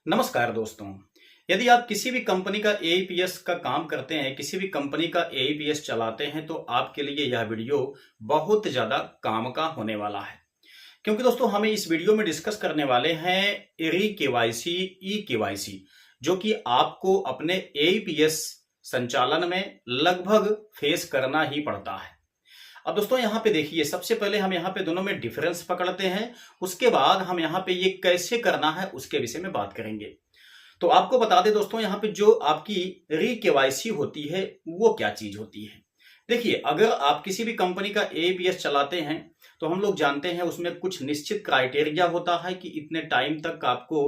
नमस्कार दोस्तों। यदि आप किसी भी कंपनी का एईपीएस का काम करते हैं, किसी भी कंपनी का एईपीएस चलाते हैं, तो आपके लिए यह वीडियो बहुत ज़्यादा काम का होने वाला है। क्योंकि दोस्तों हम इस वीडियो में डिस्कस करने वाले हैं री केवाईसी, ई केवाईसी, जो कि आपको अपने एईपीएस संचालन में लगभग फेस करना ही पड़ता है। अब दोस्तों यहाँ पे देखिए, सबसे पहले हम यहाँ पे दोनों में डिफरेंस पकड़ते हैं, उसके बाद हम यहाँ पे ये कैसे करना है उसके विषय में बात करेंगे। तो आपको बता दें दोस्तों, यहाँ पे जो आपकी री केवाईसी होती है वो क्या चीज होती है। देखिए, अगर आप किसी भी कंपनी का एईपीएस चलाते हैं तो हम लोग जानते हैं उसमें कुछ निश्चित क्राइटेरिया होता है कि इतने टाइम तक आपको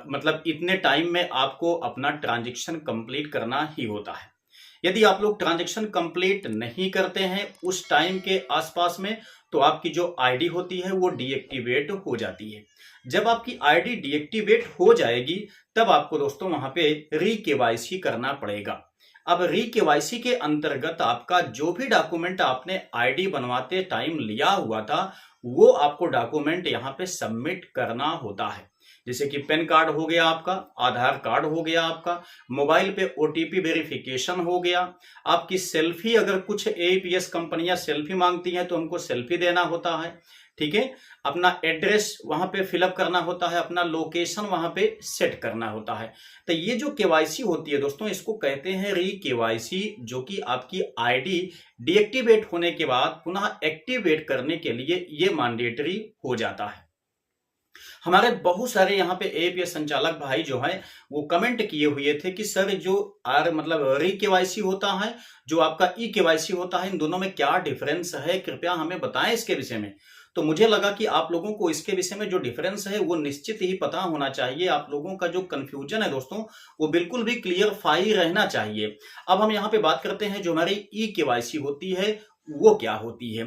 मतलब इतने टाइम में आपको अपना ट्रांजेक्शन कंप्लीट करना ही होता है। यदि आप लोग ट्रांजेक्शन कंप्लीट नहीं करते हैं उस टाइम के आसपास में, तो आपकी जो आईडी होती है वो डीएक्टिवेट हो जाती है। जब आपकी आईडी डीएक्टिवेट हो जाएगी तब आपको दोस्तों वहां पे री केवाईसी करना पड़ेगा। अब री केवाईसी के अंतर्गत आपका जो भी डॉक्यूमेंट आपने आईडी बनवाते टाइम लिया हुआ था वो आपको डॉक्यूमेंट यहाँ पे सबमिट करना होता है। जैसे कि पैन कार्ड हो गया आपका, आधार कार्ड हो गया आपका, मोबाइल पे ओटीपी वेरिफिकेशन हो गया, आपकी सेल्फी, अगर कुछ एईपीएस कंपनियां सेल्फी मांगती हैं तो हमको सेल्फी देना होता है। ठीक है, अपना एड्रेस वहां पे फिलअप करना होता है, अपना लोकेशन वहां पे सेट करना होता है। तो ये जो केवाईसी होती है दोस्तों, इसको कहते हैं री केवाईसी, जो कि आपकी आईडी डीएक्टिवेट होने के बाद पुनः एक्टिवेट करने के लिए ये मैंडेटरी हो जाता है। हमारे बहुत सारे यहाँ पे एपीएस संचालक भाई जो हैं वो कमेंट किए हुए थे कि सर, जो आर मतलब री केवाईसी होता है, जो आपका ई केवाईसी होता है, इन दोनों में क्या डिफरेंस है, कृपया हमें बताएं इसके विषय में। तो मुझे लगा कि आप लोगों को इसके विषय में जो डिफरेंस है वो निश्चित ही पता होना चाहिए। आप लोगों का जो कंफ्यूजन है दोस्तों वो बिल्कुल भी क्लियरफाई रहना चाहिए। अब हम यहाँ पे बात करते हैं जो हमारी ई केवाईसी होती है वो क्या होती है।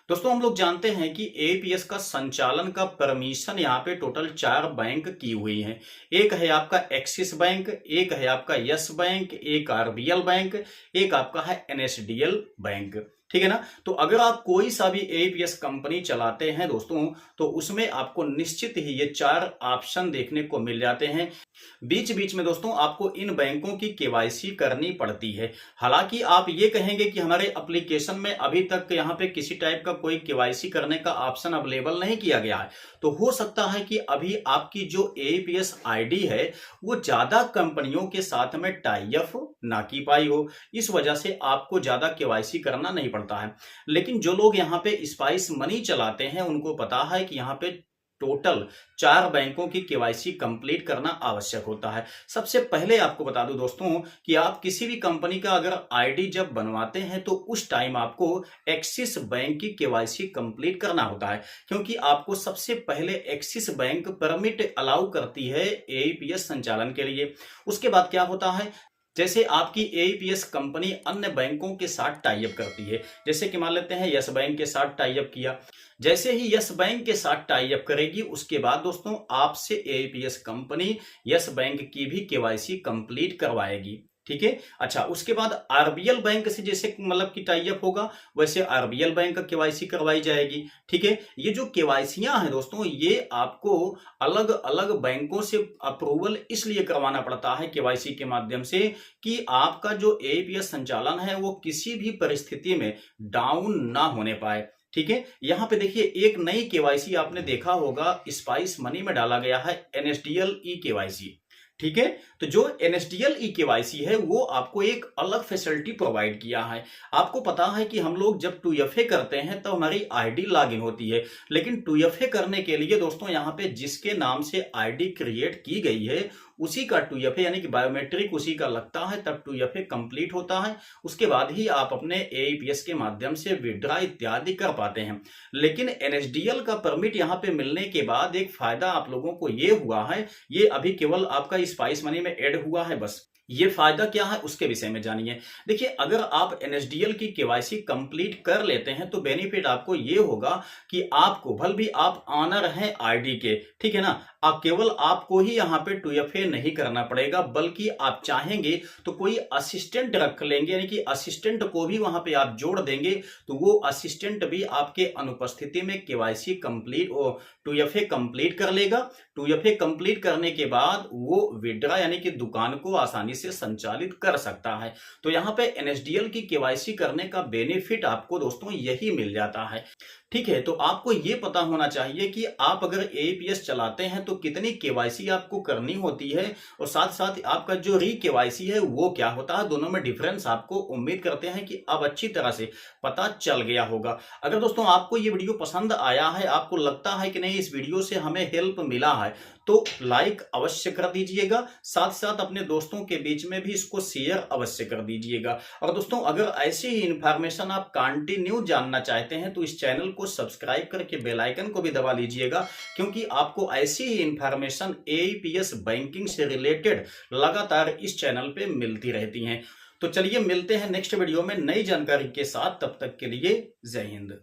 दोस्तों हम लोग जानते हैं कि एपीएस का संचालन का परमिशन यहाँ पे टोटल 4 बैंक की हुई है। एक है आपका एक्सिस बैंक, एक है आपका यस बैंक, एक आरबीएल बैंक, एक आपका है एनएसडीएल बैंक। ठीक है ना। तो अगर आप कोई सा भी एपीएस कंपनी चलाते हैं दोस्तों, तो उसमें आपको निश्चित ही ये 4 ऑप्शन देखने को मिल जाते हैं। बीच बीच में दोस्तों आपको इन बैंकों की केवाईसी करनी पड़ती है। हालांकि आप ये कहेंगे कि हमारे एप्लीकेशन में अभी तक यहाँ पे किसी टाइप का कोई केवाईसी करने का ऑप्शन अवेलेबल नहीं किया गया है, तो हो सकता है कि अभी आपकी जो एपीएस आईडी है वो ज्यादा कंपनियों के साथ में टाई अप ना की पाई हो, इस वजह से आपको ज्यादा केवाईसी करना नहीं पड़ता है। लेकिन जो लोग यहाँ पे स्पाइस मनी चलाते हैं उनको पता है कि यहाँ पे टोटल 4 बैंकों की केवाईसी कंप्लीट करना आवश्यक होता है। सबसे पहले आपको बता दूं दोस्तों कि आप किसी भी कंपनी का अगर आईडी जब बनवाते हैं तो उस टाइम आपको एक्सिस बैंक की केवाईसी कंप्लीट करना होता है, क्योंकि आपको सबसे पहले एक्सिस बैंक परमिट अलाउ करती है एईपीएस संचालन के लिए। उसके बाद क्या होता है, जैसे आपकी एईपीएस कंपनी अन्य बैंकों के साथ टाई अप करती है, जैसे कि मान लेते हैं यस बैंक के साथ टाई अप किया, जैसे ही यस बैंक के साथ टाई अप करेगी उसके बाद दोस्तों आपसे एईपीएस कंपनी यस बैंक की भी केवाईसी कंप्लीट करवाएगी। ठीक है। अच्छा, उसके बाद आरबीएल बैंक से जैसे मतलब कि टाई अप होगा वैसे आरबीएल बैंक का केवाईसी करवाई जाएगी। ठीक है। ये जो केवाईसियां हैं दोस्तों ये आपको अलग अलग बैंकों से अप्रूवल इसलिए करवाना पड़ता है केवाईसी के माध्यम से कि आपका जो एपीएस संचालन है वो किसी भी परिस्थिति में डाउन ना होने पाए। ठीक है। यहां पे देखिए एक नई केवाईसी आपने देखा होगा, स्पाइस मनी में डाला गया है एनएसडीएल ई केवाईसी। ठीक है। तो जो एनएसडीएल ई केवाईसी है वो आपको एक अलग फैसिलिटी प्रोवाइड किया है। आपको पता है कि हम लोग जब 2FA करते हैं तो हमारी आईडी लॉगिन होती है, लेकिन 2FA करने के लिए दोस्तों यहाँ पे जिसके नाम से आईडी क्रिएट की गई है उसी का 2FA यानी कि बायोमेट्रिक उसी का लगता है, तब 2FA कंप्लीट होता है। उसके बाद ही आप अपने एईपीएस के माध्यम से विड्रा इत्यादि कर पाते हैं। लेकिन एनएसडीएल का परमिट यहाँ पे मिलने के बाद एक फायदा आप लोगों को ये हुआ है, ये अभी केवल आपका स्पाइस मनी में ऐड हुआ है बस। ये फायदा क्या है उसके विषय में जानिए। देखिए, अगर आप एनएसडीएल की केवाईसी कंप्लीट कर लेते हैं तो बेनिफिट आपको ये होगा कि आपको भले भी आप ऑनर हैं आईडी के, ठीक है ना, केवल आपको ही यहाँ पे 2FA नहीं करना पड़ेगा, बल्कि आप चाहेंगे तो कोई असिस्टेंट रख लेंगे, यानी कि असिस्टेंट को भी वहां पे आप जोड़ देंगे, तो वो असिस्टेंट भी आपके अनुपस्थिति में केवाईसी कंप्लीट 2FA कंप्लीट कर लेगा। 2FA कंप्लीट करने के बाद वो विड्रा यानी कि दुकान को आसानी से संचालित कर सकता है। तो यहाँ पे एनएसडीएल की केवाईसी करने का बेनिफिट आपको दोस्तों यही मिल जाता है। ठीक है, तो आपको ये पता होना चाहिए कि आप अगर एईपीएस चलाते हैं तो कितनी केवाईसी आपको करनी होती है, और साथ साथ आपका जो री केवाईसी है वो क्या होता है, दोनों में डिफरेंस आपको उम्मीद करते हैं कि अब अच्छी तरह से पता चल गया होगा। अगर दोस्तों आपको ये वीडियो पसंद आया है, आपको लगता है कि नहीं इस वीडियो से हमें हेल्प मिला है, तो लाइक अवश्य कर दीजिएगा, साथ साथ अपने दोस्तों के बीच में भी इसको शेयर अवश्य कर दीजिएगा। और दोस्तों अगर ऐसी ही इंफॉर्मेशन आप कंटिन्यू जानना चाहते हैं तो इस चैनल को सब्सक्राइब करके बेल आइकन को भी दबा लीजिएगा, क्योंकि आपको ऐसी ही इंफॉर्मेशन एईपीएस बैंकिंग से रिलेटेड लगातार इस चैनल पे मिलती रहती हैं। तो चलिए मिलते हैं नेक्स्ट वीडियो में नई जानकारी के साथ, तब तक के लिए जय हिंद।